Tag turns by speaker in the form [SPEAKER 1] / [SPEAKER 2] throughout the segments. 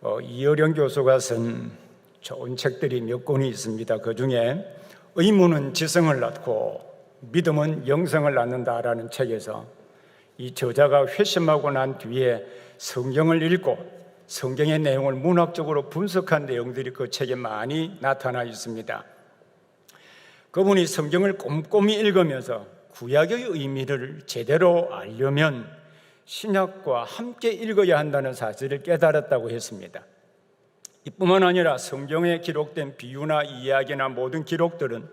[SPEAKER 1] 이어령 교수가 쓴 좋은 책들이 몇 권이 있습니다. 그 중에 의무는 지성을 낳고 믿음은 영성을 낳는다라는 책에서 이 저자가 회심하고 난 뒤에 성경을 읽고 성경의 내용을 문학적으로 분석한 내용들이 그 책에 많이 나타나 있습니다. 그분이 성경을 꼼꼼히 읽으면서 구약의 의미를 제대로 알려면 신약과 함께 읽어야 한다는 사실을 깨달았다고 했습니다. 이뿐만 아니라 성경에 기록된 비유나 이야기나 모든 기록들은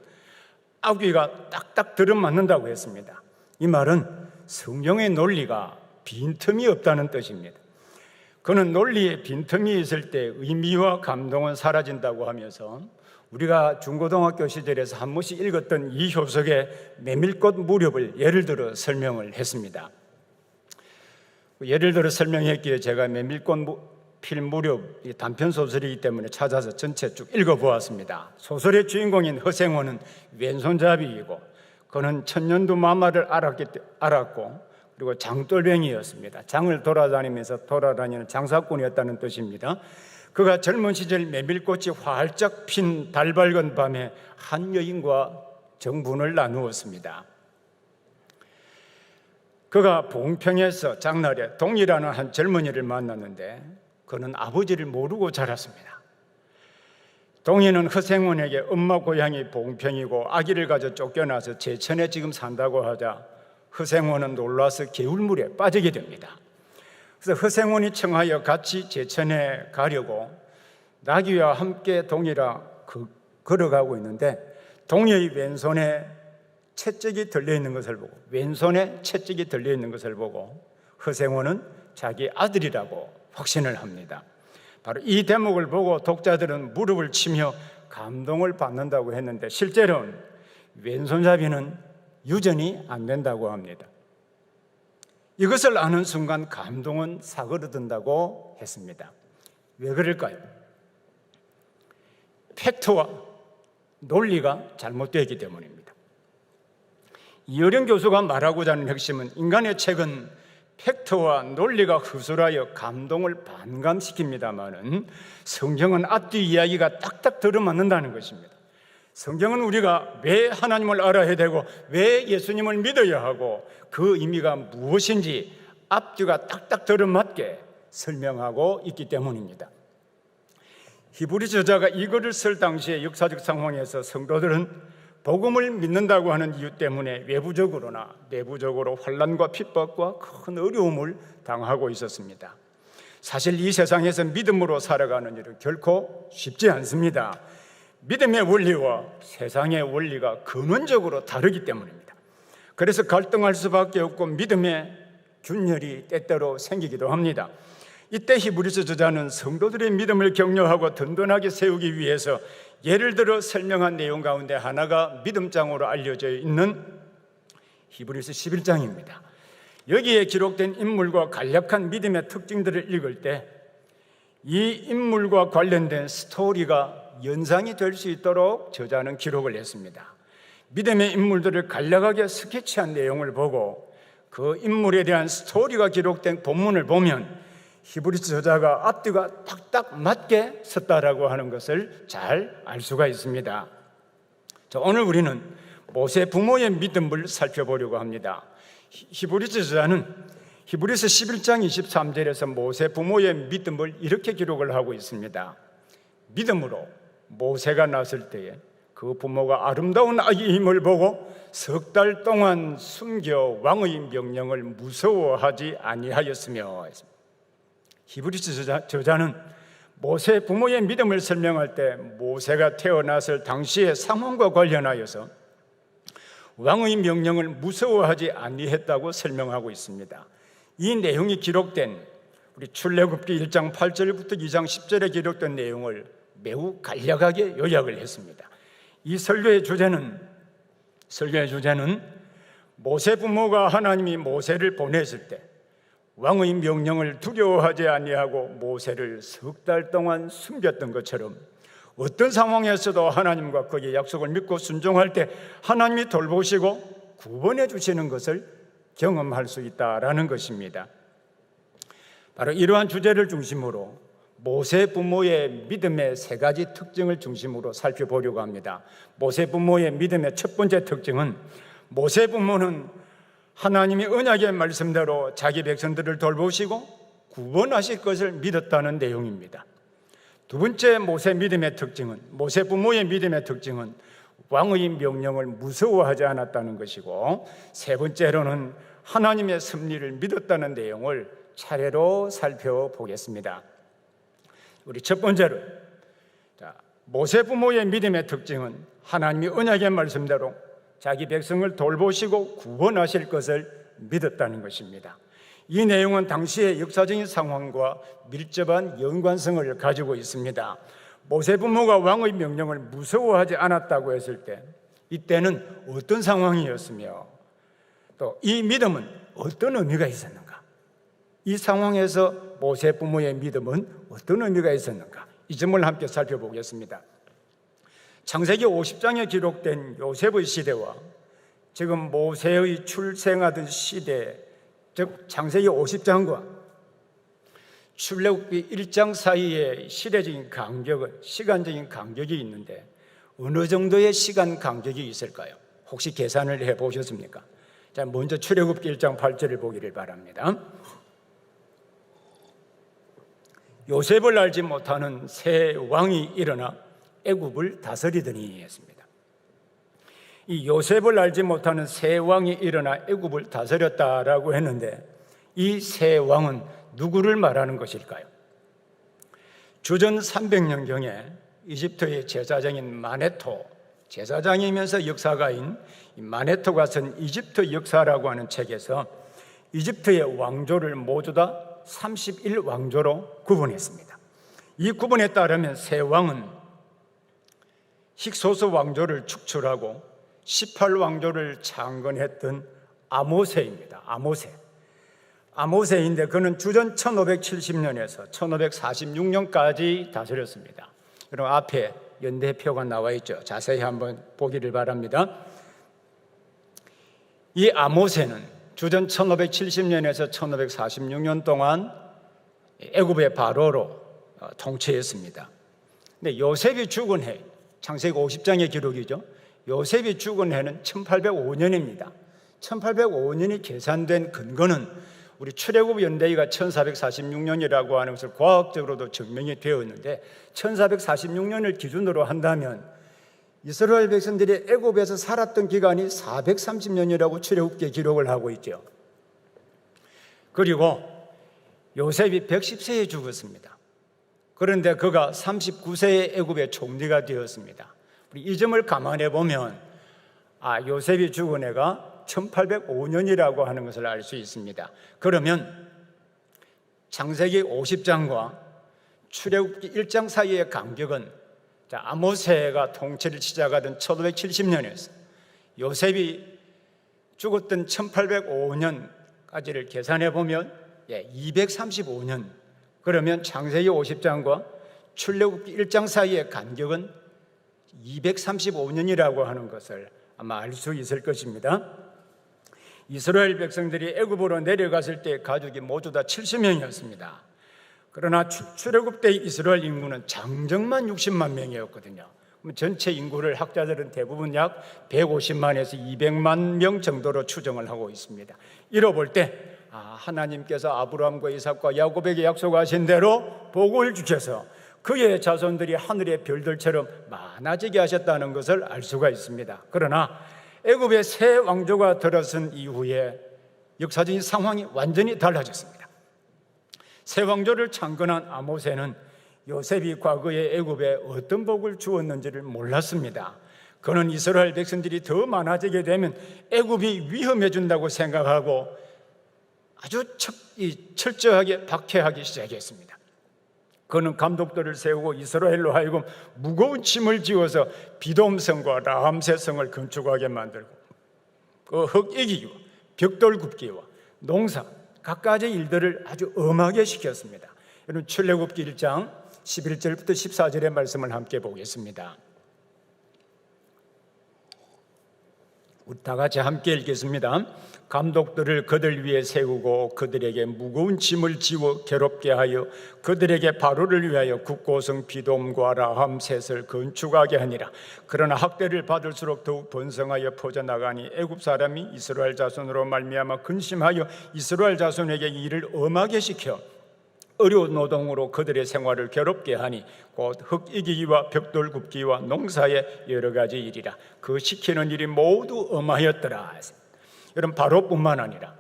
[SPEAKER 1] 앞뒤가 딱딱 들어맞는다고 했습니다. 이 말은 성경의 논리가 빈틈이 없다는 뜻입니다. 그는 논리에 빈틈이 있을 때 의미와 감동은 사라진다고 하면서 우리가 중고등학교 시절에서 한 번씩 읽었던 이 효석의 메밀꽃 무렵을 예를 들어 설명을 했습니다. 예를 들어 설명했기에 제가 메밀꽃 필 무렵 단편 소설이기 때문에 찾아서 전체 쭉 읽어보았습니다. 소설의 주인공인 허생원은 왼손잡이이고 그는 천년두 마마를 알았고 그리고 장돌뱅이였습니다. 장을 돌아다니는 장사꾼이었다는 뜻입니다. 그가 젊은 시절 메밀꽃이 활짝 핀 달 밝은 밤에 한 여인과 정분을 나누었습니다. 그가 봉평에서 장날에 동이라는 한 젊은이를 만났는데 그는 아버지를 모르고 자랐습니다. 동이는 허생원에게 엄마 고향이 봉평이고 아기를 가져 쫓겨나서 제천에 지금 산다고 하자 허생원은 놀라서 개울물에 빠지게 됩니다. 그래서 허생원이 청하여 같이 제천에 가려고 나귀와 함께 동이라 걸어가고 있는데 동이의 왼손에 채찍이 들려있는 것을 보고 허생원은 자기 아들이라고 확신을 합니다. 바로 이 대목을 보고 독자들은 무릎을 치며 감동을 받는다고 했는데 실제로는 왼손잡이는 유전이 안 된다고 합니다. 이것을 아는 순간 감동은 사그러든다고 했습니다. 왜 그럴까요? 팩트와 논리가 잘못되기 때문입니다. 이어령 교수가 말하고자 하는 핵심은 인간의 책은 팩트와 논리가 흡수하여 감동을 반감시킵니다마는 성경은 앞뒤 이야기가 딱딱 들어맞는다는 것입니다. 성경은 우리가 왜 하나님을 알아야 되고 왜 예수님을 믿어야 하고 그 의미가 무엇인지 앞뒤가 딱딱 들어맞게 설명하고 있기 때문입니다. 히브리 저자가 이 글을 쓸 당시의 역사적 상황에서 성도들은 복음을 믿는다고 하는 이유 때문에 외부적으로나 내부적으로 환난과 핍박과 큰 어려움을 당하고 있었습니다. 사실 이 세상에서 믿음으로 살아가는 일은 결코 쉽지 않습니다. 믿음의 원리와 세상의 원리가 근원적으로 다르기 때문입니다. 그래서 갈등할 수밖에 없고 믿음의 균열이 때때로 생기기도 합니다. 이때 히브리서 저자는 성도들의 믿음을 격려하고 든든하게 세우기 위해서 예를 들어 설명한 내용 가운데 하나가 믿음장으로 알려져 있는 히브리서 11장입니다. 여기에 기록된 인물과 간략한 믿음의 특징들을 읽을 때 이 인물과 관련된 스토리가 연상이 될 수 있도록 저자는 기록을 했습니다. 믿음의 인물들을 간략하게 스케치한 내용을 보고 그 인물에 대한 스토리가 기록된 본문을 보면 히브리서 저자가 앞뒤가 딱딱 맞게 섰다라고 하는 것을 잘 알 수가 있습니다. 자, 오늘 우리는 모세 부모의 믿음을 살펴보려고 합니다. 히브리서 저자는 히브리서 11장 23절에서 모세 부모의 믿음을 이렇게 기록을 하고 있습니다. 믿음으로 모세가 낳았을 때에 그 부모가 아름다운 아기임을 보고 석 달 동안 숨겨 왕의 명령을 무서워하지 아니하였으며. 히브리서 저자는 모세 부모의 믿음을 설명할 때 모세가 태어났을 당시의 상황과 관련하여서 왕의 명령을 무서워하지 아니했다고 설명하고 있습니다. 이 내용이 기록된 우리 출애굽기 1장 8절부터 2장 10절에 기록된 내용을 매우 간략하게 요약을 했습니다. 이 설교의 주제는 모세 부모가 하나님이 모세를 보냈을 때 왕의 명령을 두려워하지 아니하고 모세를 석 달 동안 숨겼던 것처럼 어떤 상황에서도 하나님과 그의 약속을 믿고 순종할 때 하나님이 돌보시고 구원해 주시는 것을 경험할 수 있다라는 것입니다. 바로 이러한 주제를 중심으로 모세 부모의 믿음의 세 가지 특징을 중심으로 살펴보려고 합니다. 모세 부모의 믿음의 첫 번째 특징은 모세 부모는 하나님이 언약의 말씀대로 자기 백성들을 돌보시고 구원하실 것을 믿었다는 내용입니다. 두 번째 모세 부모의 믿음의 특징은 왕의 명령을 무서워하지 않았다는 것이고, 세 번째로는 하나님의 섭리를 믿었다는 내용을 차례로 살펴보겠습니다. 우리 첫 번째로, 모세 부모의 믿음의 특징은 하나님이 언약의 말씀대로 자기 백성을 돌보시고 구원하실 것을 믿었다는 것입니다. 이 내용은 당시의 역사적인 상황과 밀접한 연관성을 가지고 있습니다. 모세 부모가 왕의 명령을 무서워하지 않았다고 했을 때, 이때는 어떤 상황이었으며 또 이 믿음은 어떤 의미가 있었는가? 이 상황에서 모세 부모의 믿음은 어떤 의미가 있었는가? 이 점을 함께 살펴보겠습니다. 창세기 50장에 기록된 요셉의 시대와 지금 모세의 출생하던 시대, 즉 창세기 50장과 출애굽기 1장 사이에 시간적인 간격이 있는데 어느 정도의 시간 간격이 있을까요? 혹시 계산을 해보셨습니까? 자, 먼저 출애굽기 1장 8절을 보기를 바랍니다. 요셉을 알지 못하는 새 왕이 일어나 애굽을 다스리더니 했습니다. 이 요셉을 알지 못하는 새 왕이 일어나 애굽을 다스렸다라고 했는데, 이 새 왕은 누구를 말하는 것일까요? 주전 300년경에 이집트의 제사장인 마네토, 제사장이면서 역사가인 마네토가 쓴 이집트 역사라고 하는 책에서 이집트의 왕조를 모두 다 31왕조로 구분했습니다. 이 구분에 따르면 새 왕은 힉소스 왕조를 축출하고 18왕조를 창건했던 아모세입니다. 아모세인데 그는 주전 1570년에서 1546년까지 다스렸습니다. 그럼 앞에 연대표가 나와 있죠. 자세히 한번 보기를 바랍니다. 이 아모세는 주전 1570년에서 1546년 동안 애굽의 바로로 통치했습니다. 근데 요셉이 죽은 해, 창세기 50장의 기록이죠. 요셉이 죽은 해는 1805년입니다. 1805년이 계산된 근거는 우리 출애굽 연대기가 1446년이라고 하는 것을 과학적으로도 증명이 되었는데, 1446년을 기준으로 한다면 이스라엘 백성들이 애굽에서 살았던 기간이 430년이라고 출애굽기에 기록을 하고 있죠. 그리고 요셉이 110세에 죽었습니다. 그런데 그가 39세에 애굽의 총리가 되었습니다. 이 점을 감안해 보면 요셉이 죽은 해가 1805년이라고 하는 것을 알 수 있습니다. 그러면 창세기 50장과 출애굽기 1장 사이의 간격은 아모세가 통치를 시작하던 1570년에서 요셉이 죽었던 1805년까지를 계산해 보면 235년, 그러면 창세기 50장과 출애굽기 1장 사이의 간격은 235년이라고 하는 것을 아마 알 수 있을 것입니다. 이스라엘 백성들이 애굽으로 내려갔을 때 가족이 모두 다 70명이었습니다. 그러나 출애굽 때 이스라엘 인구는 장정만 60만 명이었거든요. 그럼 전체 인구를 학자들은 대부분 약 150만에서 200만 명 정도로 추정을 하고 있습니다. 이러 볼 때 하나님께서 아브라함과 이삭과 야곱에게 약속하신 대로 복을 주셔서 그의 자손들이 하늘의 별들처럼 많아지게 하셨다는 것을 알 수가 있습니다. 그러나 애굽의 새 왕조가 들어선 이후에 역사적인 상황이 완전히 달라졌습니다. 새 왕조를 창건한 아모세는 요셉이 과거에 애굽에 어떤 복을 주었는지를 몰랐습니다. 그는 이스라엘 백성들이 더 많아지게 되면 애굽이 위험해진다고 생각하고 아주 철저하게 박해하기 시작했습니다. 그는 감독들을 세우고 이스라엘로 하여금 무거운 짐을 지어서 비돔성과 라함세성을 건축하게 만들고 그 흙이기와 벽돌 굽기와 농사 각가지 일들을 아주 엄하게 시켰습니다. 여러분 출애굽기 1장 11절부터 14절의 말씀을 함께 보겠습니다. 우리 다 같이 함께 읽겠습니다. 감독들을 그들 위에 세우고 그들에게 무거운 짐을 지워 괴롭게 하여 그들에게 바로를 위하여 국고성 비돔과 라함 셋을 건축하게 하니라. 그러나 학대를 받을수록 더욱 번성하여 퍼져나가니 애굽 사람이 이스라엘 자손으로 말미암아 근심하여 이스라엘 자손에게 일을 엄하게 시켜 어려운 노동으로 그들의 생활을 괴롭게 하니 곧 흙 이기기와 벽돌 굽기와 농사의 여러 가지 일이라. 그 시키는 일이 모두 엄하였더라. 여러분, 바로뿐만 아니라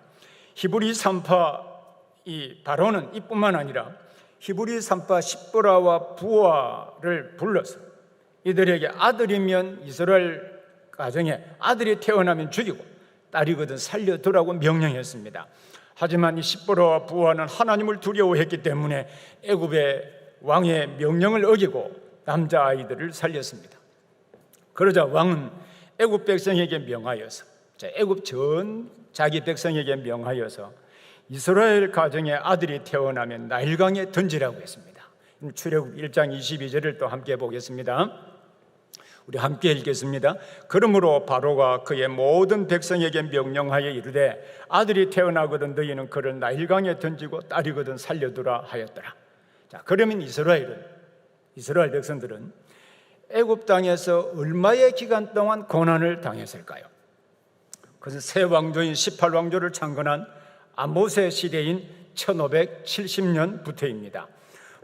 [SPEAKER 1] 히브리 산파 이 바로는 이뿐만 아니라 히브리 산파 십보라와 부아를 불러서 이들에게 아들이면 이스라엘 가정에 아들이 태어나면 죽이고 딸이거든 살려두라고 명령했습니다. 하지만 이 십보라와 부아는 하나님을 두려워했기 때문에 애굽의 왕의 명령을 어기고 남자아이들을 살렸습니다. 그러자 왕은 애굽 백성에게 명하여서 애굽 전 자기 백성에게 명하여서 이스라엘 가정에 아들이 태어나면 나일강에 던지라고 했습니다. 출애굽 1장 22절을 또 함께 보겠습니다. 우리 함께 읽겠습니다. 그러므로 바로가 그의 모든 백성에게 명령하여 이르되 아들이 태어나거든 너희는 그를 나일강에 던지고 딸이거든 살려두라 하였더라. 자, 그러면 이스라엘 백성들은 애굽 땅에서 얼마의 기간 동안 고난을 당했을까요? 그것은 새 왕조인 18왕조를 창건한 아모스의 시대인 1570년부터입니다.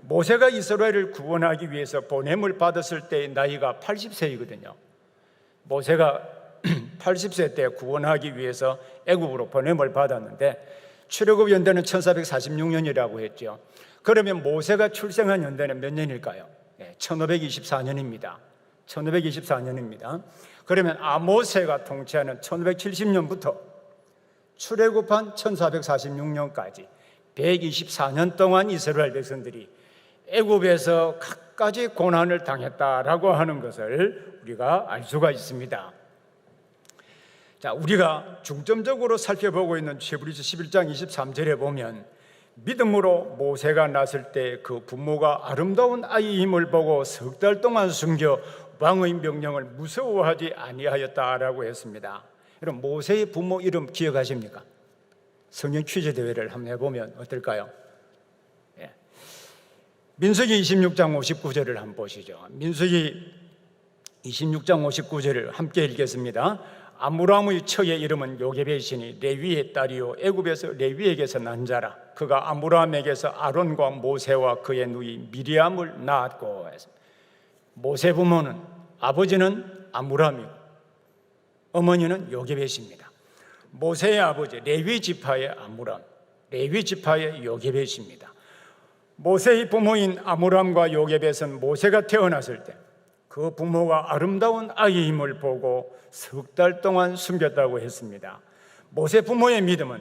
[SPEAKER 1] 모세가 이스라엘을 구원하기 위해서 보냄을 받았을 때의 나이가 80세이거든요. 모세가 80세 때 구원하기 위해서 애굽으로 보냄을 받았는데 출애굽 연대는 1446년이라고 했죠. 그러면 모세가 출생한 연대는 몇 년일까요? 1524년입니다. 1524년입니다. 그러면 아모스가 통치하는 1570년부터 출애굽한 1446년까지 124년 동안 이스라엘 백성들이 애굽에서 갖가지 고난을 당했다라고 하는 것을 우리가 알 수가 있습니다. 자, 우리가 중점적으로 살펴보고 있는 히브리서 11장 23절에 보면 믿음으로 모세가 낳았을 때 그 부모가 아름다운 아이임을 보고 석 달 동안 숨겨 왕의 명령을 무서워하지 아니하였다라고 했습니다. 여러분, 모세의 부모 이름 기억하십니까? 성경 퀴즈 대회를 한번 해보면 어떨까요? 민수기 26장 59절을 한번 보시죠. 민수기 26장 59절을 함께 읽겠습니다. 아므람의 처의 이름은 요게벳이니 레위의 딸이요 애굽에서 레위에게서 난 자라. 그가 아므람에게서 아론과 모세와 그의 누이 미리암을 낳았고. 모세 부모는 아버지는 아므람이고 어머니는 요게벳입니다. 모세의 아버지 레위 지파의 아므람, 레위 지파의 요게벳입니다. 모세의 부모인 아므람과 요게벳은 모세가 태어났을 때 그 부모가 아름다운 아이임을 보고 석 달 동안 숨겼다고 했습니다. 모세 부모의 믿음은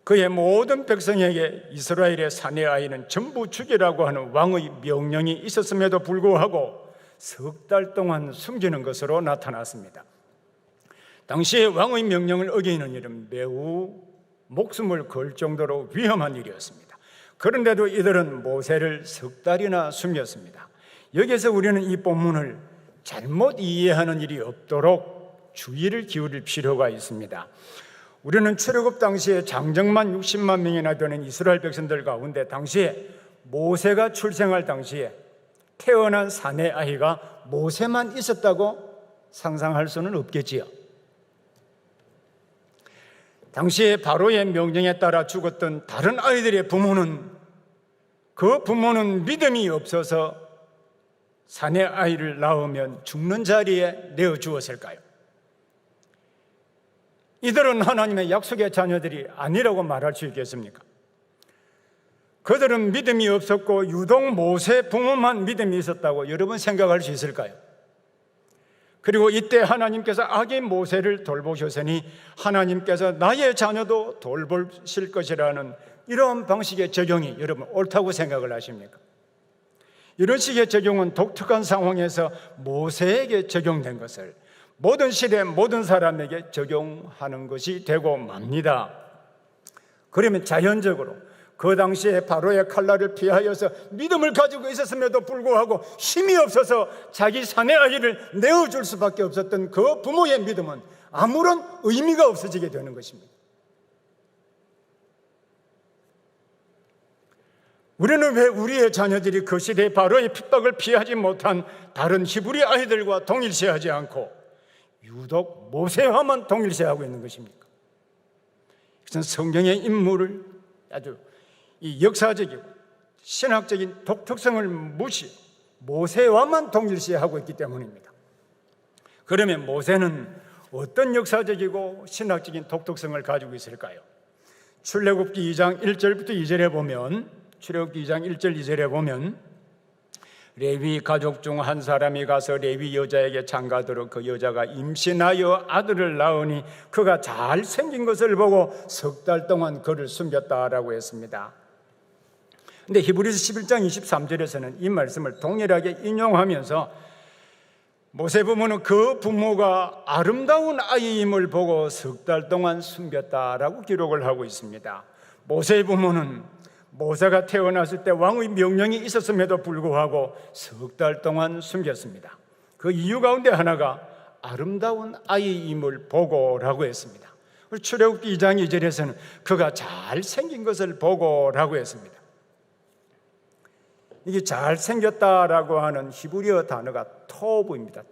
[SPEAKER 1] 그의 모든 백성에게 이스라엘의 사내 아이는 전부 죽이라고 하는 왕의 명령이 있었음에도 불구하고 석 달 동안 숨기는 것으로 나타났습니다. 당시에 왕의 명령을 어기는 일은 매우 목숨을 걸 정도로 위험한 일이었습니다. 그런데도 이들은 모세를 석 달이나 숨겼습니다. 여기서 우리는 이 본문을 잘못 이해하는 일이 없도록 주의를 기울일 필요가 있습니다. 우리는 출애굽 당시에 장정만 60만 명이나 되는 이스라엘 백성들 가운데 당시에 모세가 출생할 당시에 태어난 사내 아이가 모세만 있었다고 상상할 수는 없겠지요. 당시에 바로의 명령에 따라 죽었던 다른 아이들의 부모는 그 부모는 믿음이 없어서 사내 아이를 낳으면 죽는 자리에 내어 주었을까요? 이들은 하나님의 약속의 자녀들이 아니라고 말할 수 있겠습니까? 그들은 믿음이 없었고 유독 모세 부모만 믿음이 있었다고 여러분 생각할 수 있을까요? 그리고 이때 하나님께서 아기 모세를 돌보셨으니 하나님께서 나의 자녀도 돌보실 것이라는 이런 방식의 적용이 여러분 옳다고 생각을 하십니까? 이런 식의 적용은 독특한 상황에서 모세에게 적용된 것을 모든 시대 모든 사람에게 적용하는 것이 되고 맙니다. 그러면 자연적으로 그 당시에 바로의 칼날을 피하여서 믿음을 가지고 있었음에도 불구하고 힘이 없어서 자기 사내 아이를 내어줄 수밖에 없었던 그 부모의 믿음은 아무런 의미가 없어지게 되는 것입니다. 우리는 왜 우리의 자녀들이 그 시대 바로의 핍박을 피하지 못한 다른 히브리 아이들과 동일시하지 않고 유독 모세와만 동일시하고 있는 것입니까? 그것은 성경의 인물을 아주 이 역사적이고 신학적인 독특성을 무시, 모세와만 동일시하고 있기 때문입니다. 그러면 모세는 어떤 역사적이고 신학적인 독특성을 가지고 있을까요? 출애굽기 2장 1절부터 2절에 보면, 출애굽기 2장 1절 2절에 보면 레위 가족 중 한 사람이 가서 레위 여자에게 장가들어 그 여자가 임신하여 아들을 낳으니 그가 잘생긴 것을 보고 석 달 동안 그를 숨겼다라고 했습니다. 근데 히브리서 11장 23절에서는 이 말씀을 동일하게 인용하면서 모세 부모는 그 부모가 아름다운 아이임을 보고 석 달 동안 숨겼다라고 기록을 하고 있습니다. 모세의 부모는 모세가 태어났을 때 왕의 명령이 있었음에도 불구하고 석 달 동안 숨겼습니다. 그 이유 가운데 하나가 아름다운 아이임을 보고라고 했습니다. 출애굽기 2장 2절에서는 그가 잘생긴 것을 보고라고 했습니다. 이게 잘생겼다라고 하는 히브리어 단어가 토브입니다.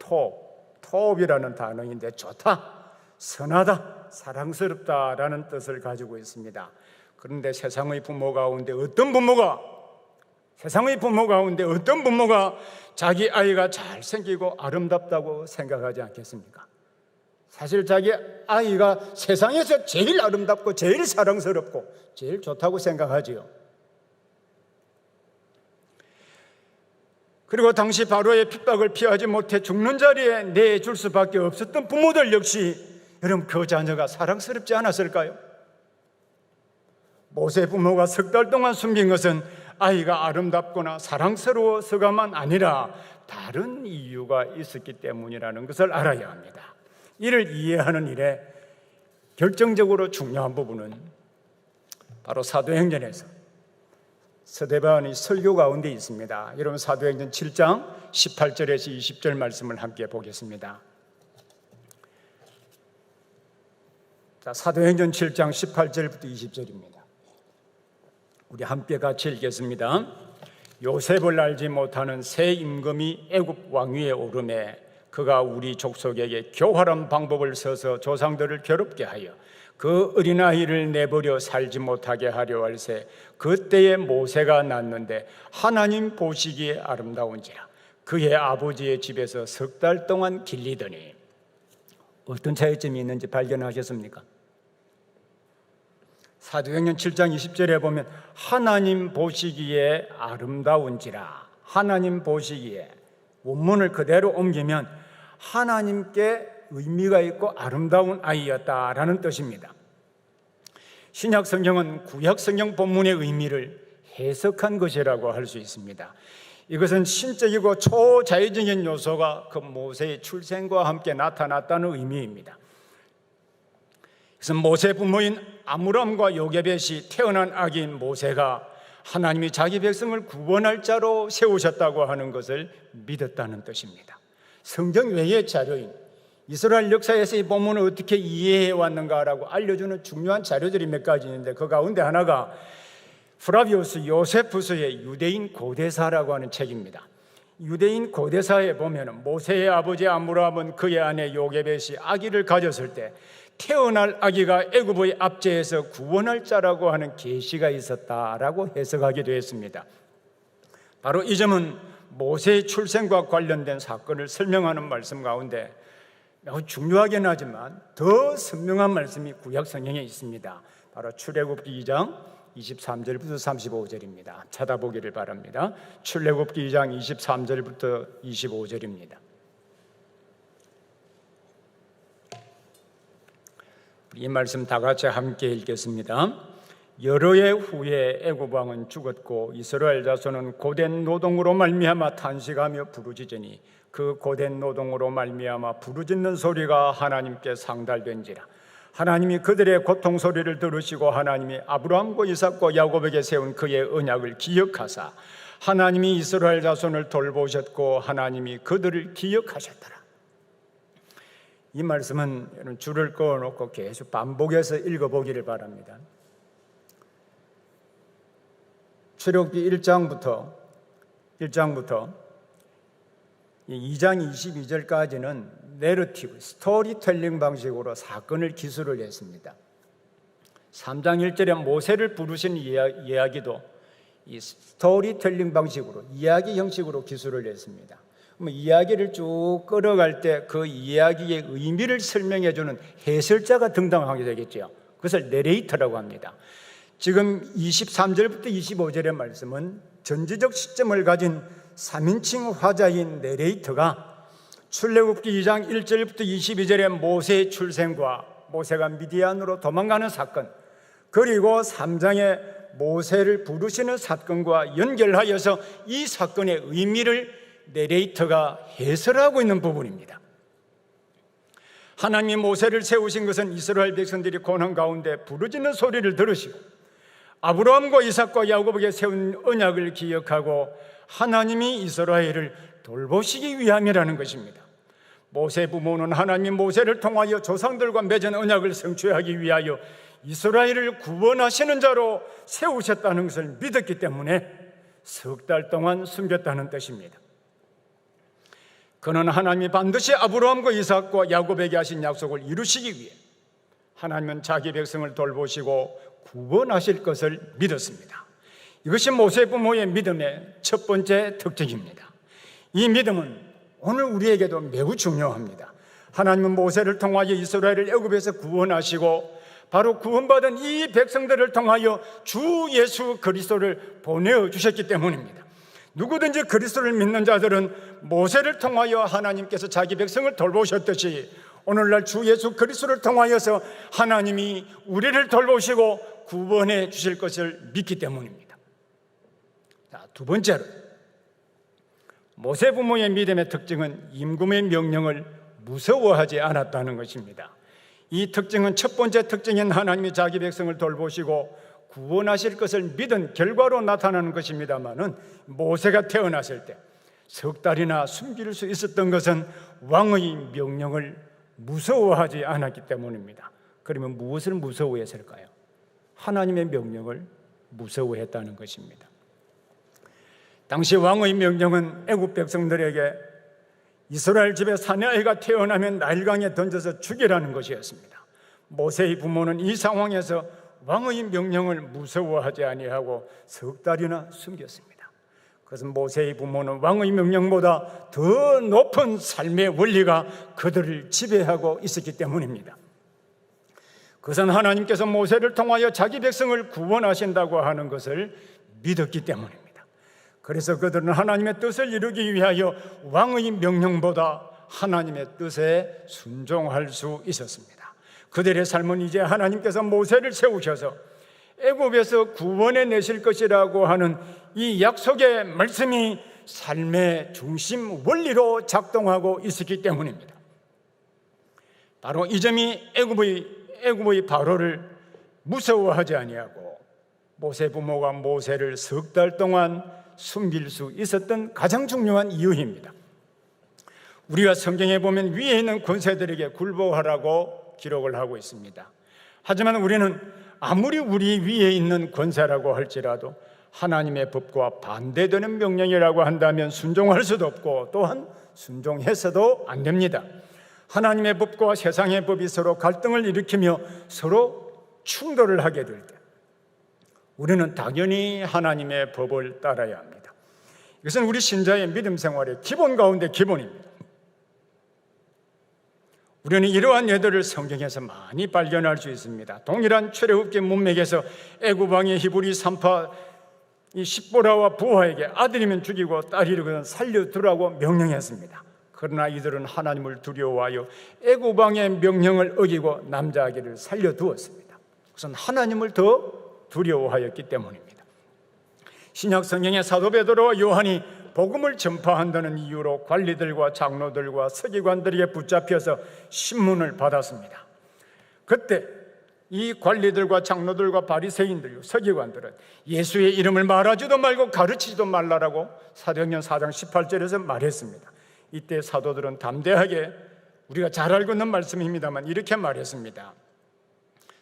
[SPEAKER 1] 토브이라는 단어인데 좋다, 선하다, 사랑스럽다라는 뜻을 가지고 있습니다. 그런데 세상의 부모 가운데 어떤 부모가 자기 아이가 잘생기고 아름답다고 생각하지 않겠습니까? 사실 자기 아이가 세상에서 제일 아름답고 제일 사랑스럽고 제일 좋다고 생각하지요. 그리고 당시 바로의 핍박을 피하지 못해 죽는 자리에 내줄 수밖에 없었던 부모들 역시 여러분 그 자녀가 사랑스럽지 않았을까요? 모세 부모가 석 달 동안 숨긴 것은 아이가 아름답거나 사랑스러워서가만 아니라 다른 이유가 있었기 때문이라는 것을 알아야 합니다. 이를 이해하는 일에 결정적으로 중요한 부분은 바로 사도행전에서 스데반의 설교 가운데 있습니다. 여러분 사도행전 7장 18절에서 20절 말씀을 함께 보겠습니다. 자, 사도행전 7장 18절부터 20절입니다. 우리 함께 같이 읽겠습니다. 요셉을 알지 못하는 새 임금이 애굽 왕위에 오르매 그가 우리 족속에게 교활한 방법을 써서 조상들을 괴롭게 하여 그 어린아이를 내버려 살지 못하게 하려 할세 그때에 모세가 낳는데 하나님 보시기에 아름다운지라 그의 아버지의 집에서 석 달 동안 길리더니 어떤 차이점이 있는지 발견하셨습니까? 사도행전 7장 20절에 보면 하나님 보시기에 아름다운지라, 하나님 보시기에, 원문을 그대로 옮기면 하나님께 의미가 있고 아름다운 아이였다라는 뜻입니다. 신약 성경은 구약 성경 본문의 의미를 해석한 것이라고 할 수 있습니다. 이것은 신적이고 초자의적인 요소가 그 모세의 출생과 함께 나타났다는 의미입니다. 그래서 모세 부모인 아므람과 요게벳이 태어난 아기인 모세가 하나님이 자기 백성을 구원할 자로 세우셨다고 하는 것을 믿었다는 뜻입니다. 성경 외의 자료인 이스라엘 역사에서 이 본문을 어떻게 이해해 왔는가라고 알려주는 중요한 자료들이 몇 가지 있는데 그 가운데 하나가 프라비우스 요세푸스의 유대인 고대사라고 하는 책입니다. 유대인 고대사에 보면 모세의 아버지 아므람은 그의 아내 요게벳이 아기를 가졌을 때 태어날 아기가 애굽의 압제에서 구원할 자라고 하는 계시가 있었다라고 해석하게 되었습니다. 바로 이 점은 모세의 출생과 관련된 사건을 설명하는 말씀 가운데 매우 중요하긴 하지만 더 선명한 말씀이 구약 성경에 있습니다. 바로 출애굽기 2장 23절부터 35절입니다. 찾아보기를 바랍니다. 출애굽기 2장 23절부터 25절입니다. 이 말씀 다 같이 함께 읽겠습니다. 여러 해 후에 애굽 왕은 죽었고 이스라엘 자손은 고된 노동으로 말미암아 탄식하며 부르짖으니 그 고된 노동으로 말미암아 부르짖는 소리가 하나님께 상달된지라. 하나님이 그들의 고통 소리를 들으시고 하나님이 아브라함과 이삭과 야곱에게 세운 그의 언약을 기억하사 하나님이 이스라엘 자손을 돌보셨고 하나님이 그들을 기억하셨더라. 이 말씀은 여러분 줄을 그어놓고 계속 반복해서 읽어보기를 바랍니다. 출애굽기 1장부터 2장 22절까지는 내러티브, 스토리텔링 방식으로 사건을 기술을 했습니다. 3장 1절에 모세를 부르신 이야기도 이 스토리텔링 방식으로, 이야기 형식으로 기술을 했습니다. 이야기를 쭉 끌어갈 때 그 이야기의 의미를 설명해주는 해설자가 등장하게 되겠죠. 그것을 내레이터라고 합니다. 지금 23절부터 25절의 말씀은 전지적 시점을 가진 3인칭 화자인 내레이터가 출애굽기 2장 1절부터 22절의 모세의 출생과 모세가 미디안으로 도망가는 사건, 그리고 3장의 모세를 부르시는 사건과 연결하여서 이 사건의 의미를 내레이터가 해설하고 있는 부분입니다. 하나님이 모세를 세우신 것은 이스라엘 백성들이 고난 가운데 부르짖는 소리를 들으시고 아브라함과 이삭과 야곱에게 세운 언약을 기억하고 하나님이 이스라엘을 돌보시기 위함이라는 것입니다. 모세 부모는 하나님이 모세를 통하여 조상들과 맺은 언약을 성취하기 위하여 이스라엘을 구원하시는 자로 세우셨다는 것을 믿었기 때문에 석 달 동안 숨겼다는 뜻입니다. 그는 하나님이 반드시 아브라함과 이삭과 야곱에게 하신 약속을 이루시기 위해 하나님은 자기 백성을 돌보시고 구원하실 것을 믿었습니다. 이것이 모세 부모의 믿음의 첫 번째 특징입니다. 이 믿음은 오늘 우리에게도 매우 중요합니다. 하나님은 모세를 통하여 이스라엘을 애굽에서 구원하시고 바로 구원받은 이 백성들을 통하여 주 예수 그리스도를 보내주셨기 때문입니다. 누구든지 그리스도를 믿는 자들은 모세를 통하여 하나님께서 자기 백성을 돌보셨듯이 오늘날 주 예수 그리스도를 통하여서 하나님이 우리를 돌보시고 구원해 주실 것을 믿기 때문입니다. 자, 두 번째로 모세 부모의 믿음의 특징은 임금의 명령을 무서워하지 않았다는 것입니다. 이 특징은 첫 번째 특징인 하나님이 자기 백성을 돌보시고 구원하실 것을 믿은 결과로 나타나는 것입니다만은 모세가 태어났을 때 석 달이나 숨길 수 있었던 것은 왕의 명령을 무서워하지 않았기 때문입니다. 그러면 무엇을 무서워했을까요? 하나님의 명령을 무서워했다는 것입니다. 당시 왕의 명령은 애굽 백성들에게 이스라엘 집에 사내아이가 태어나면 나일강에 던져서 죽이라는 것이었습니다. 모세의 부모는 이 상황에서 왕의 명령을 무서워하지 아니하고 석 달이나 숨겼습니다. 그것은 모세의 부모는 왕의 명령보다 더 높은 삶의 원리가 그들을 지배하고 있었기 때문입니다. 그것은 하나님께서 모세를 통하여 자기 백성을 구원하신다고 하는 것을 믿었기 때문입니다. 그래서 그들은 하나님의 뜻을 이루기 위하여 왕의 명령보다 하나님의 뜻에 순종할 수 있었습니다. 그들의 삶은 이제 하나님께서 모세를 세우셔서 애굽에서 구원해 내실 것이라고 하는 이 약속의 말씀이 삶의 중심 원리로 작동하고 있었기 때문입니다. 바로 이 점이 애굽의 바로를 무서워하지 아니하고 모세 부모가 모세를 석 달 동안 숨길 수 있었던 가장 중요한 이유입니다. 우리가 성경에 보면 위에 있는 권세들에게 굴복하라고 기록을 하고 있습니다. 하지만 우리는 아무리 우리 위에 있는 권세라고 할지라도 하나님의 법과 반대되는 명령이라고 한다면 순종할 수도 없고 또한 순종해서도 안 됩니다. 하나님의 법과 세상의 법이 서로 갈등을 일으키며 서로 충돌을 하게 될 때 우리는 당연히 하나님의 법을 따라야 합니다. 이것은 우리 신자의 믿음 생활의 기본 가운데 기본입니다. 우리는 이러한 예들을 성경에서 많이 발견할 수 있습니다. 동일한 출애굽기 문맥에서 애굽 왕의 히브리 산파 이 십보라와 부하에게 아들이면 죽이고 딸이면 살려두라고 명령했습니다. 그러나 이들은 하나님을 두려워하여 애굽 왕의 명령을 어기고 남자아기를 살려두었습니다. 그것은 하나님을 더 두려워하였기 때문입니다. 신약 성경의 사도 베드로와 요한이 복음을 전파한다는 이유로 관리들과 장로들과 서기관들에게 붙잡혀서 신문을 받았습니다. 그때 이 관리들과 장로들과 바리새인들, 서기관들은 예수의 이름을 말하지도 말고 가르치지도 말라라고 사도행전 4장 18절에서 말했습니다. 이때 사도들은 담대하게 우리가 잘 알고 있는 말씀입니다만 이렇게 말했습니다.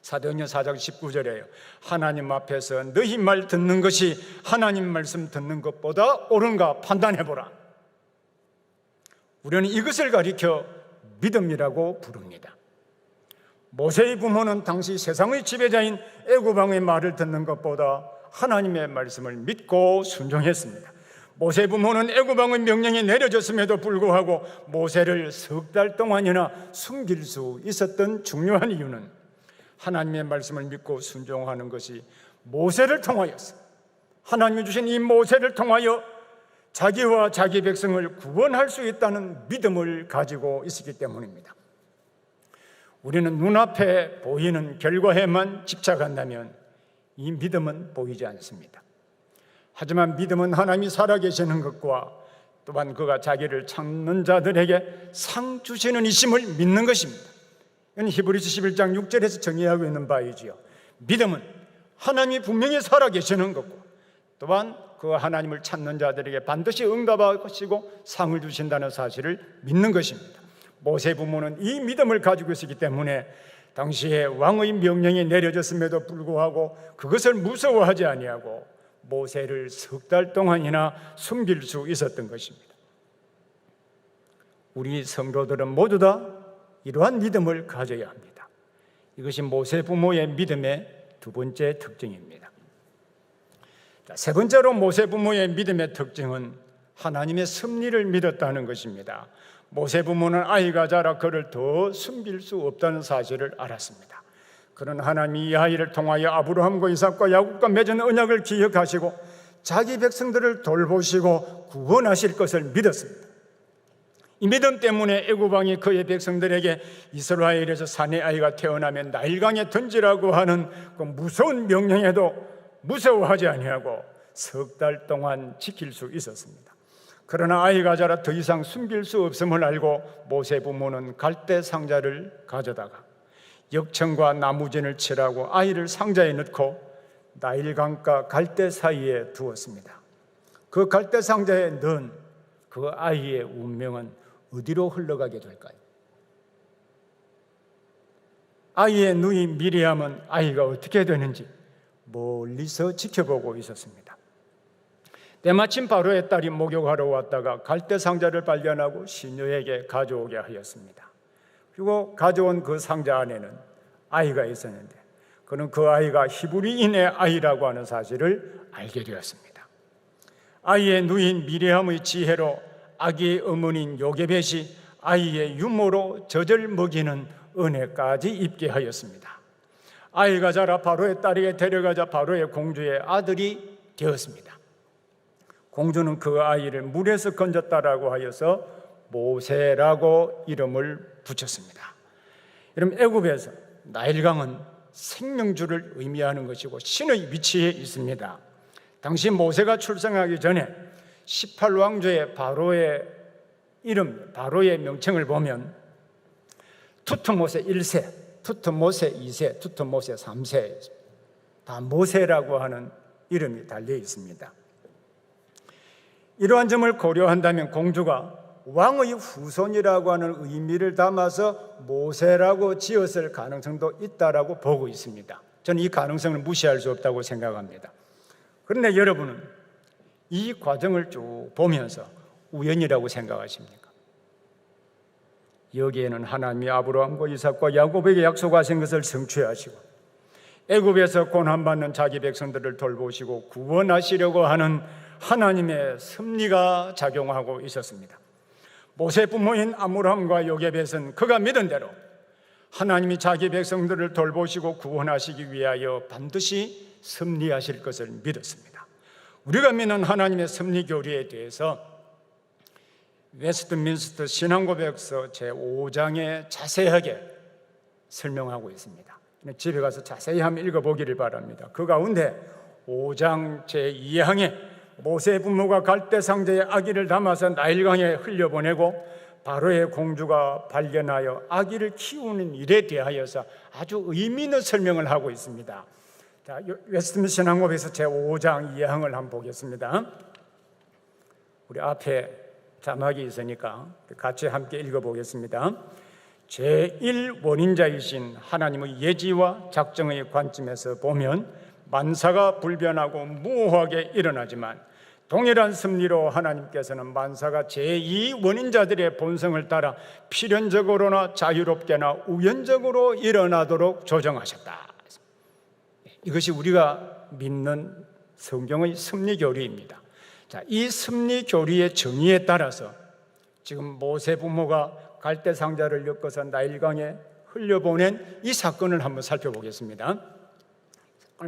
[SPEAKER 1] 사도행전 4장 19절에요. 하나님 앞에서 너희 말 듣는 것이 하나님 말씀 듣는 것보다 옳은가 판단해보라. 우리는 이것을 가리켜 믿음이라고 부릅니다. 모세의 부모는 당시 세상의 지배자인 애굽 왕의 말을 듣는 것보다 하나님의 말씀을 믿고 순종했습니다. 모세 부모는 애굽 왕의 명령이 내려졌음에도 불구하고 모세를 석 달 동안이나 숨길 수 있었던 중요한 이유는 하나님의 말씀을 믿고 순종하는 것이 모세를 통하여서, 하나님이 주신 이 모세를 통하여 자기와 자기 백성을 구원할 수 있다는 믿음을 가지고 있었기 때문입니다. 우리는 눈앞에 보이는 결과에만 집착한다면 이 믿음은 보이지 않습니다. 하지만 믿음은 하나님이 살아계시는 것과 또한 그가 자기를 찾는 자들에게 상 주시는 이심을 믿는 것입니다. 이건 히브리서 11장 6절에서 정의하고 있는 바이지요. 믿음은 하나님이 분명히 살아계시는 것과 또한 그 하나님을 찾는 자들에게 반드시 응답하시고 상을 주신다는 사실을 믿는 것입니다. 모세 부모는 이 믿음을 가지고 있었기 때문에 당시에 왕의 명령이 내려졌음에도 불구하고 그것을 무서워하지 아니하고 모세를 석 달 동안이나 숨길 수 있었던 것입니다. 우리 성도들은 모두 다 이러한 믿음을 가져야 합니다. 이것이 모세 부모의 믿음의 두 번째 특징입니다. 세 번째로 모세 부모의 믿음의 특징은 하나님의 섭리를 믿었다는 것입니다. 모세 부모는 아이가 자라 그를 더 숨길 수 없다는 사실을 알았습니다. 그는 하나님이 이 아이를 통하여 아브라함과 이삭과 야곱과 맺은 언약을 기억하시고 자기 백성들을 돌보시고 구원하실 것을 믿었습니다. 이 믿음 때문에 애굽 왕이 그의 백성들에게 이스라엘에서 사내 아이가 태어나면 나일강에 던지라고 하는 그 무서운 명령에도 무서워하지 아니하고 석 달 동안 지킬 수 있었습니다. 그러나 아이가 자라 더 이상 숨길 수 없음을 알고 모세 부모는 갈대 상자를 가져다가 역청과 나무진을 칠하고 아이를 상자에 넣고 나일강과 갈대 사이에 두었습니다. 그 갈대 상자에 넣은 그 아이의 운명은 어디로 흘러가게 될까요? 아이의 누이 미리암은 아이가 어떻게 되는지 멀리서 지켜보고 있었습니다. 때마침 바로의 딸이 목욕하러 왔다가 갈대 상자를 발견하고 시녀에게 가져오게 하였습니다. 그리고 가져온 그 상자 안에는 아이가 있었는데 그는 그 아이가 히브리인의 아이라고 하는 사실을 알게 되었습니다. 아이의 누인 미리암의 지혜로 아기의 어머니인 요게벳이 아이의 유모로 젖을 먹이는 은혜까지 입게 하였습니다. 아이가 자라 바로의 딸에게 데려가자 바로의 공주의 아들이 되었습니다. 공주는 그 아이를 물에서 건졌다라고 하여서 모세라고 이름을 붙였습니다. 여러분, 애굽에서 나일강은 생명줄을 의미하는 것이고 신의 위치에 있습니다. 당시 모세가 출생하기 전에 18왕조의 바로의 이름, 바로의 명칭을 보면 투트모세 1세, 투트모세 2세, 투트모세 3세 다 모세라고 하는 이름이 달려 있습니다. 이러한 점을 고려한다면 공주가 왕의 후손이라고 하는 의미를 담아서 모세라고 지었을 가능성도 있다라고 보고 있습니다. 저는 이 가능성을 무시할 수 없다고 생각합니다. 그런데 여러분은 이 과정을 쭉 보면서 우연이라고 생각하십니까? 여기에는 하나님이 아브라함과 이삭과 야곱에게 약속하신 것을 성취하시고 애굽에서 고난받는 자기 백성들을 돌보시고 구원하시려고 하는 하나님의 섭리가 작용하고 있었습니다. 모세 부모인 아므람과 요게벳은 그가 믿은 대로 하나님이 자기 백성들을 돌보시고 구원하시기 위하여 반드시 섭리하실 것을 믿었습니다. 우리가 믿는 하나님의 섭리 교리에 대해서 웨스트민스터 신앙고백서 제5장에 자세하게 설명하고 있습니다. 집에 가서 자세히 한번 읽어보기를 바랍니다. 그 가운데 5장 제2항에 모세 부모가 갈대 상자에 아기를 담아서 나일강에 흘려보내고 바로의 공주가 발견하여 아기를 키우는 일에 대하여서 아주 의미 있는 설명을 하고 있습니다. 자, 웨스트민스터 신앙고백서 제5장 2항을 한번 보겠습니다. 우리 앞에 자막이 있으니까 같이 함께 읽어보겠습니다. 제1원인자이신 하나님의 예지와 작정의 관점에서 보면 만사가 불변하고 무오하게 일어나지만 동일한 섭리로 하나님께서는 만사가 제2원인자들의 본성을 따라 필연적으로나 자유롭게나 우연적으로 일어나도록 조정하셨다. 이것이 우리가 믿는 성경의 섭리교리입니다. 자, 이 섭리교리의 정의에 따라서 지금 모세 부모가 갈대상자를 엮어서 나일강에 흘려보낸 이 사건을 한번 살펴보겠습니다.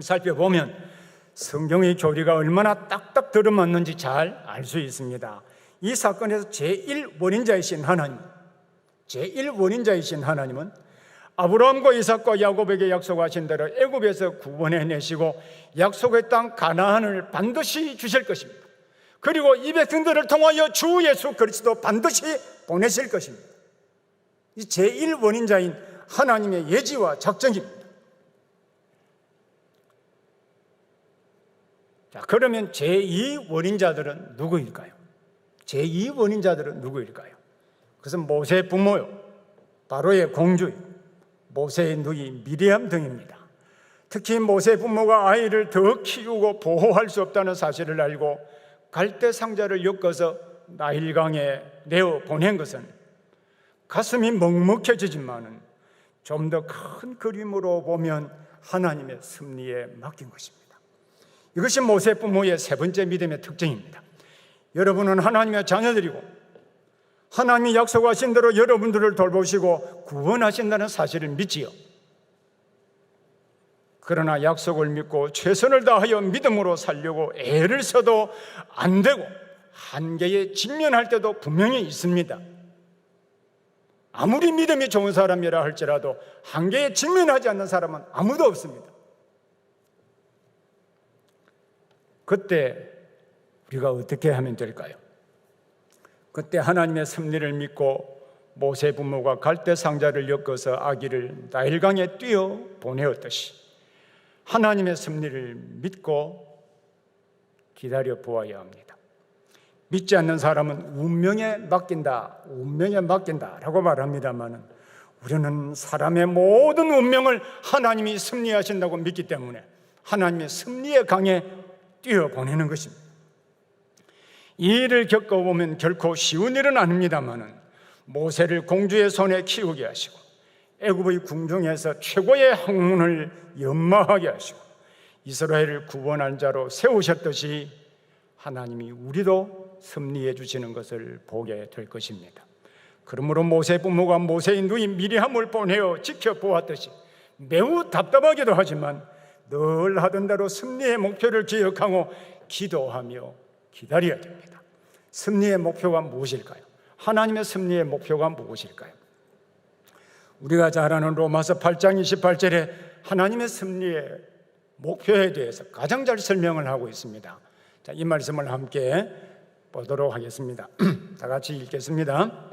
[SPEAKER 1] 살펴보면 성경의 교리가 얼마나 딱딱 들어맞는지 잘 알 수 있습니다. 이 사건에서 제1원인자이신 하나님은 아브라함과 이삭과 야곱에게 약속하신 대로 애굽에서 구원해내시고 약속의 땅 가나안을 반드시 주실 것입니다. 그리고 이 백성들을 통하여 주 예수 그리스도 반드시 보내실 것입니다. 이 제1원인자인 하나님의 예지와 작정입니다. 자, 그러면 제2원인자들은 누구일까요? 제2원인자들은 누구일까요? 그것은 모세의 부모요, 바로의 공주요, 모세의 누이 미리암 등입니다. 특히 모세 부모가 아이를 더 키우고 보호할 수 없다는 사실을 알고 갈대상자를 엮어서 나일강에 내어 보낸 것은 가슴이 먹먹해지지만은 좀 더 큰 그림으로 보면 하나님의 섭리에 맡긴 것입니다. 이것이 모세 부모의 세 번째 믿음의 특징입니다. 여러분은 하나님의 자녀들이고 하나님이 약속하신 대로 여러분들을 돌보시고 구원하신다는 사실을 믿지요. 그러나 약속을 믿고 최선을 다하여 믿음으로 살려고 애를 써도 안 되고 한계에 직면할 때도 분명히 있습니다. 아무리 믿음이 좋은 사람이라 할지라도 한계에 직면하지 않는 사람은 아무도 없습니다. 그때 우리가 어떻게 하면 될까요? 그때 하나님의 섭리를 믿고 모세 부모가 갈대상자를 엮어서 아기를 나일강에 띄어 보내었듯이 하나님의 섭리를 믿고 기다려 보아야 합니다. 믿지 않는 사람은 운명에 맡긴다라고 말합니다만 우리는 사람의 모든 운명을 하나님이 섭리하신다고 믿기 때문에 하나님의 섭리의 강에 뛰어보내는 것입니다. 이 일을 겪어보면 결코 쉬운 일은 아닙니다만 모세를 공주의 손에 키우게 하시고 애굽의 궁중에서 최고의 학문을 연마하게 하시고 이스라엘을 구원할 자로 세우셨듯이 하나님이 우리도 섭리해 주시는 것을 보게 될 것입니다. 그러므로 모세 부모가 모세의 누이 미리암을 보내어 지켜보았듯이 매우 답답하기도 하지만 늘 하던 대로 섭리의 목표를 기억하고 기도하며 기다려야 됩니다. 섭리의 목표가 무엇일까요? 하나님의 섭리의 목표가 무엇일까요? 우리가 잘 아는 로마서 8장 28절에 하나님의 섭리의 목표에 대해서 가장 잘 설명을 하고 있습니다. 자, 이 말씀을 함께 보도록 하겠습니다. 다 같이 읽겠습니다.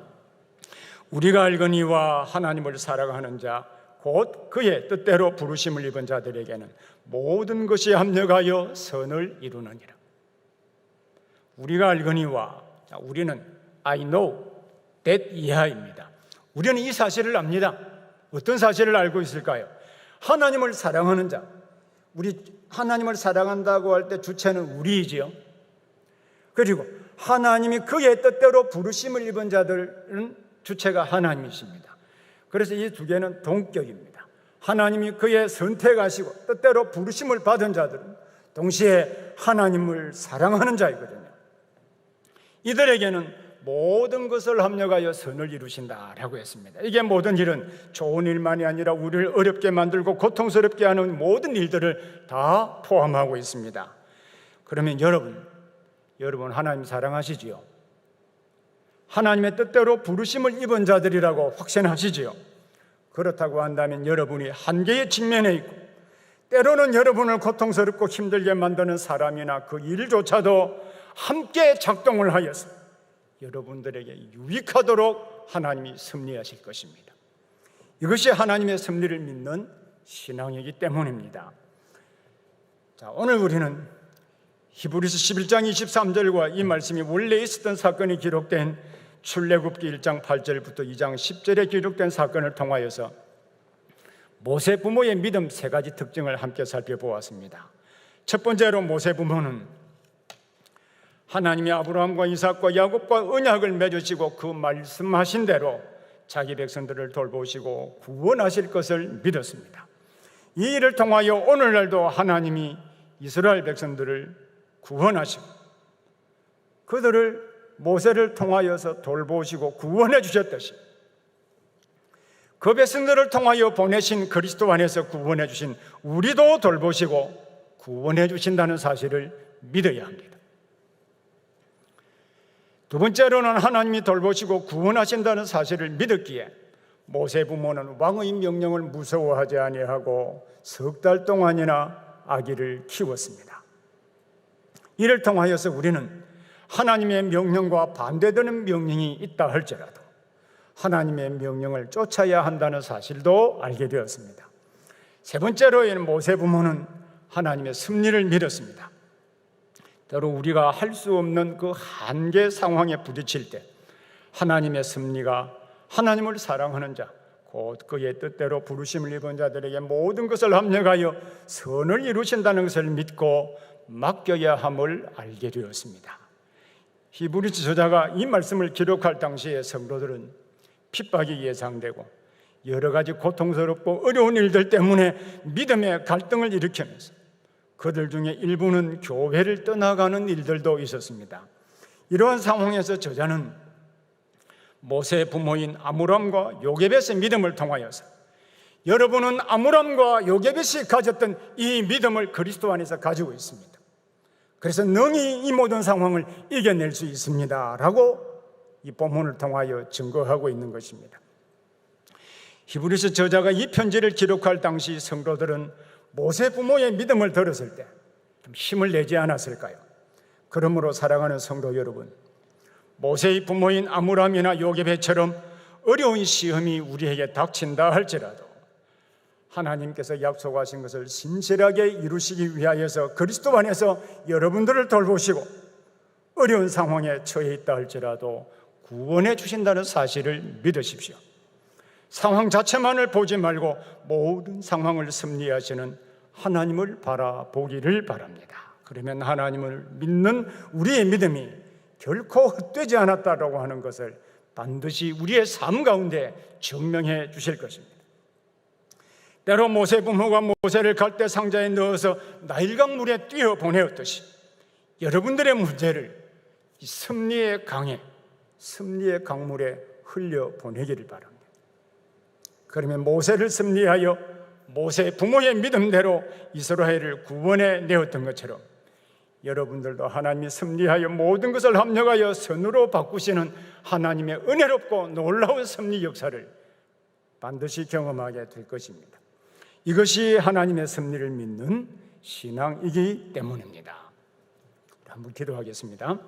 [SPEAKER 1] 우리가 알거니와 하나님을 사랑하는 자 곧 그의 뜻대로 부르심을 입은 자들에게는 모든 것이 합력하여 선을 이루느니라. 우리가 알거니와, 우리는 I know that 이하입니다. 우리는 이 사실을 압니다. 어떤 사실을 알고 있을까요? 하나님을 사랑하는 자, 우리 하나님을 사랑한다고 할 때 주체는 우리이지요. 그리고 하나님이 그의 뜻대로 부르심을 입은 자들은 주체가 하나님이십니다. 그래서 이 두 개는 동격입니다. 하나님이 그의 선택하시고 뜻대로 부르심을 받은 자들은 동시에 하나님을 사랑하는 자이거든요. 이들에게는 모든 것을 합력하여 선을 이루신다라고 했습니다. 이게 모든 일은 좋은 일만이 아니라 우리를 어렵게 만들고 고통스럽게 하는 모든 일들을 다 포함하고 있습니다. 그러면 여러분 하나님 사랑하시지요? 하나님의 뜻대로 부르심을 입은 자들이라고 확신하시지요? 그렇다고 한다면 여러분이 한계에 직면해 있고 때로는 여러분을 고통스럽고 힘들게 만드는 사람이나 그 일조차도 함께 작동을 하여서 여러분들에게 유익하도록 하나님이 섭리하실 것입니다. 이것이 하나님의 섭리를 믿는 신앙이기 때문입니다. 자, 오늘 우리는 히브리서 11장 23절과 이 말씀이 원래 있었던 사건이 기록된 출애굽기 1장 8절부터 2장 10절에 기록된 사건을 통하여서 모세 부모의 믿음 세 가지 특징을 함께 살펴보았습니다. 첫 번째로 모세 부모는 하나님이 아브라함과 이삭과 야곱과 언약을 맺으시고 그 말씀하신 대로 자기 백성들을 돌보시고 구원하실 것을 믿었습니다. 이 일을 통하여 오늘날도 하나님이 이스라엘 백성들을 구원하시고 그들을 모세를 통하여서 돌보시고 구원해 주셨듯이 그 백성들을 통하여 보내신 그리스도 안에서 구원해 주신 우리도 돌보시고 구원해 주신다는 사실을 믿어야 합니다. 두 번째로는 하나님이 돌보시고 구원하신다는 사실을 믿었기에 모세 부모는 왕의 명령을 무서워하지 아니하고 석 달 동안이나 아기를 키웠습니다. 이를 통하여서 우리는 하나님의 명령과 반대되는 명령이 있다 할지라도 하나님의 명령을 쫓아야 한다는 사실도 알게 되었습니다. 세 번째로는 모세 부모는 하나님의 섭리를 믿었습니다. 때로 우리가 할 수 없는 그 한계 상황에 부딪힐 때 하나님의 섭리가 하나님을 사랑하는 자, 곧 그의 뜻대로 부르심을 입은 자들에게 모든 것을 합력하여 선을 이루신다는 것을 믿고 맡겨야 함을 알게 되었습니다. 히브리서 저자가 이 말씀을 기록할 당시에 성도들은 핍박이 예상되고 여러 가지 고통스럽고 어려운 일들 때문에 믿음의 갈등을 일으키면서 그들 중에 일부는 교회를 떠나가는 일들도 있었습니다. 이러한 상황에서 저자는 모세 부모인 아므람과 요게벳의 믿음을 통하여서 여러분은 아므람과 요게벳이 가졌던 이 믿음을 그리스도 안에서 가지고 있습니다. 그래서 능히 이 모든 상황을 이겨낼 수 있습니다 라고 이 본문을 통하여 증거하고 있는 것입니다. 히브리서 저자가 이 편지를 기록할 당시 성도들은 모세 부모의 믿음을 들었을 때 좀 힘을 내지 않았을까요? 그러므로 사랑하는 성도 여러분, 모세의 부모인 아므람이나 요게벳처럼 어려운 시험이 우리에게 닥친다 할지라도 하나님께서 약속하신 것을 신실하게 이루시기 위하여서 그리스도 안에서 여러분들을 돌보시고 어려운 상황에 처해 있다 할지라도 구원해 주신다는 사실을 믿으십시오. 상황 자체만을 보지 말고 모든 상황을 섭리하시는 하나님을 바라보기를 바랍니다. 그러면 하나님을 믿는 우리의 믿음이 결코 헛되지 않았다라고 하는 것을 반드시 우리의 삶 가운데 증명해 주실 것입니다. 때로 모세 부모가 모세를 갈대 상자에 넣어서 나일강 물에 뛰어 보내었듯이 여러분들의 문제를 이 섭리의 강에, 섭리의 강물에 흘려 보내기를 바랍니다. 그러면 모세를 섭리하여 모세 부모의 믿음대로 이스라엘을 구원해 내었던 것처럼 여러분들도 하나님이 섭리하여 모든 것을 합력하여 선으로 바꾸시는 하나님의 은혜롭고 놀라운 섭리 역사를 반드시 경험하게 될 것입니다. 이것이 하나님의 섭리를 믿는 신앙이기 때문입니다. 한번 기도하겠습니다.